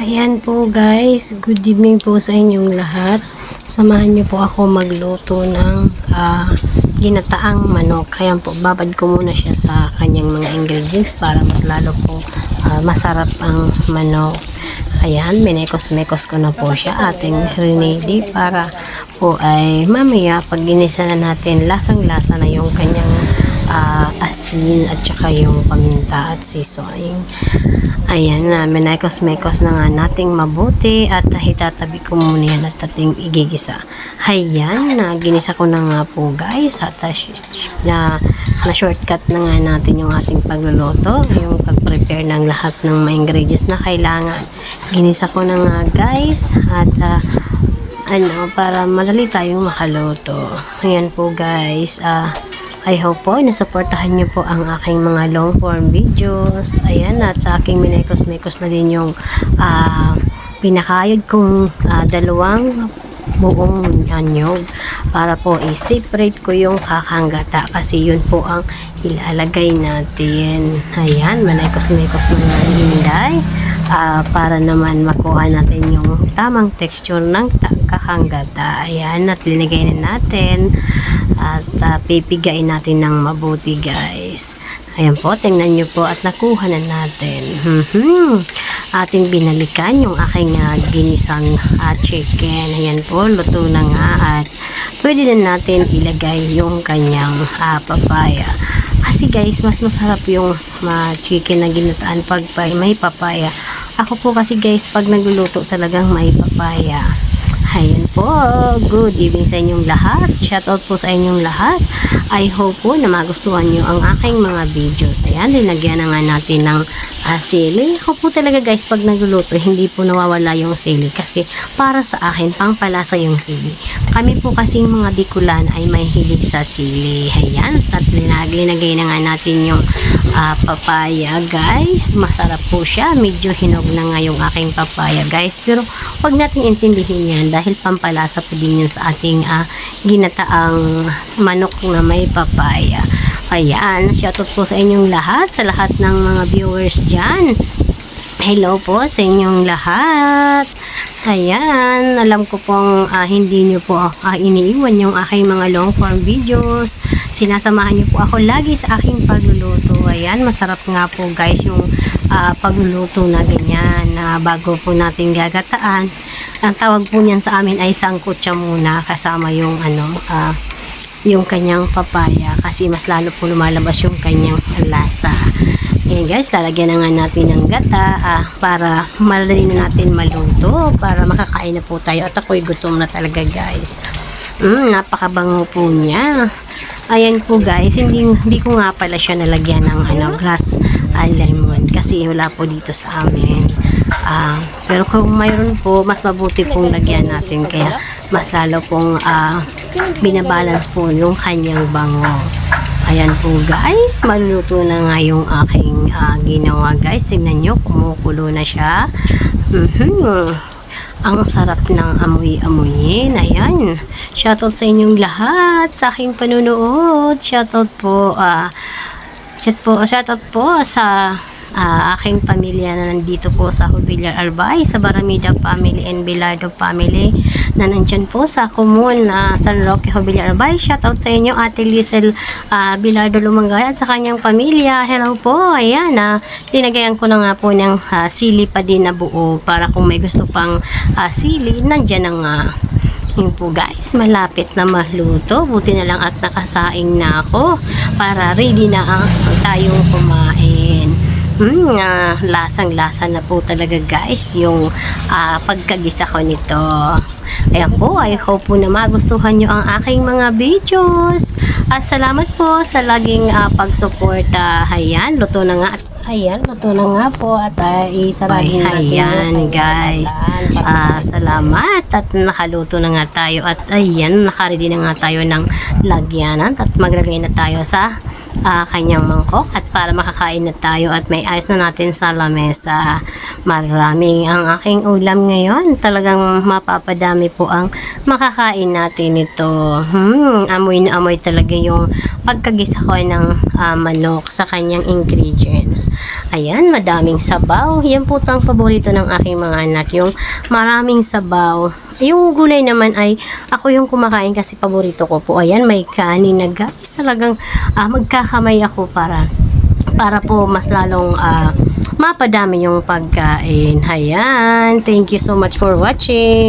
Ayan po guys, good evening po sa inyong lahat. Samahan niyo po ako magluto ng ginataang manok. Ayan po, babad ko muna siya sa kanyang mga ingredients para mas lalo po masarap ang manok. Ayan, minekos-mekos ko na po siya, ating rinidi para po ay mamaya pag ginisa na natin, lasang-lasa na yung kanyang asin at saka yung paminta at siswang. Ayan na, minekos-mekos na nga nating mabuti at hitatabi ko muna yan at ating igigisa. Ayan, ginisa ko na nga po guys at na shortcut na nga natin yung ating pagluluto, yung pag-prepare ng lahat ng mga ingredients na kailangan. Ginisa ko na nga guys at para madali tayong makaluto. Ayan po guys, I hope po nasuportahan niyo po ang aking mga long form videos. Ayan, at sa aking minekos-mekos na din yung pinakayod kong dalawang buong anyog para po i-separate ko yung kakanggata kasi yun po ang ilalagay natin. Ayan, minekos-mekos na nga hinday para naman makuha natin yung tamang texture ng kakanggata. Ayan, at linagay na natin at pipigain natin ng mabuti guys. Ayan po, tingnan nyo po at nakuha na natin. Ating binalikan yung aking ginisang chicken. Ayan po, luto na nga at pwede na natin ilagay yung kanyang papaya. Kasi guys, mas masarap yung chicken na ginataan pag may papaya. Ako po kasi guys, pag nagluluto talagang may papaya. Ayan po, good evening sa inyong lahat. Shoutout po sa inyong lahat. I hope po na magustuhan nyo ang aking mga videos. Ayan, linagyan na nga natin ng sili. Ako po talaga guys, pag nagluluto, hindi po nawawala yung sili kasi para sa akin, pangpalasa yung sili. Kami po kasing mga Bicolan ay may hilig sa sili. Ayan, at linagay na nga natin yung papaya guys. Masarap po siya. Medyo hinog na nga yung aking papaya guys. Pero wag natin intindihin yan dahil pampalasa po din yun sa ating ginataang manok na may papaya. Ayan, shoutout po sa inyong lahat, sa lahat ng mga viewers dyan. Hello po sa inyong lahat. Ayan, alam ko pong hindi nyo po iniiwan yung aking mga long form videos. Sinasamahan nyo po ako lagi sa aking pagluluto. Ayan, masarap nga po guys yung pagluluto na ganyan bago po natin gagataan. Ang tawag po niyan sa amin ay sangkutsa muna kasama yung yung kanyang papaya kasi mas lalo po lumalabas yung kanyang lasa. Ayan guys, lalagyan na nga natin ng gata para madali na natin maluto para makakain na po tayo at ako'y gutom na talaga guys. Napakabango po niya. Ayan po guys, hindi ko nga pala siya nalagyan ng grass lemon kasi wala po dito sa amin. Pero kung mayroon po, mas mabuti pong lagyan natin kaya mas lalo pong binabalance po yung kanyang bango. Ayan po guys, maluluto na nga yung aking ginawa guys. Tingnan nyo, kumukulo na siya. Ang sarap ng amoy-amoyin. Ayan, shoutout sa inyong lahat sa aking panunood. Shoutout po sa aking pamilya na nandito po sa Jubilar Albay, sa Baramida family and Bilardo family na nandyan po sa Common San Roque, Jubilar Albay. Shoutout sa inyo Ate Lizel Bilardo Lumangay at sa kanyang pamilya. Hello po. Ayan, linagayan ko na nga po ng sili pa din na buo para kung may gusto pang sili, nandyan na nga. Yun po guys, malapit na maluto. Buti na lang at nakasaing na ako para ready na tayong kumain. Lasang-lasa na po talaga guys yung pagkagisa ko nito. Ayan po, I hope po na magustuhan nyo ang aking mga videos. Salamat po sa laging pagsuporta. Ayan, luto na nga. Ayan, luto na nga po at isarahin natin. Ayan guys, salamat at nakaluto na nga tayo at ayan, nakaready na nga tayo ng lagyanan at maglagay na tayo sa kanyang mangkok at para makakain na tayo at may ayos na natin sa lamesa. Maraming ang aking ulam ngayon. Talagang mapapadami po ang makakain natin ito. Amoy na amoy talaga yung pagkagisa ko ng manok sa kanyang ingredients. Ayan, madaming sabaw. Yan po ang paborito ng aking mga anak, yung maraming sabaw. Yung gulay naman ay ako yung kumakain kasi paborito ko po. Ayan, may kanin na guys. Talagang magkakamay ako para po mas lalong mapadami yung pagkain. Ayan, thank you so much for watching.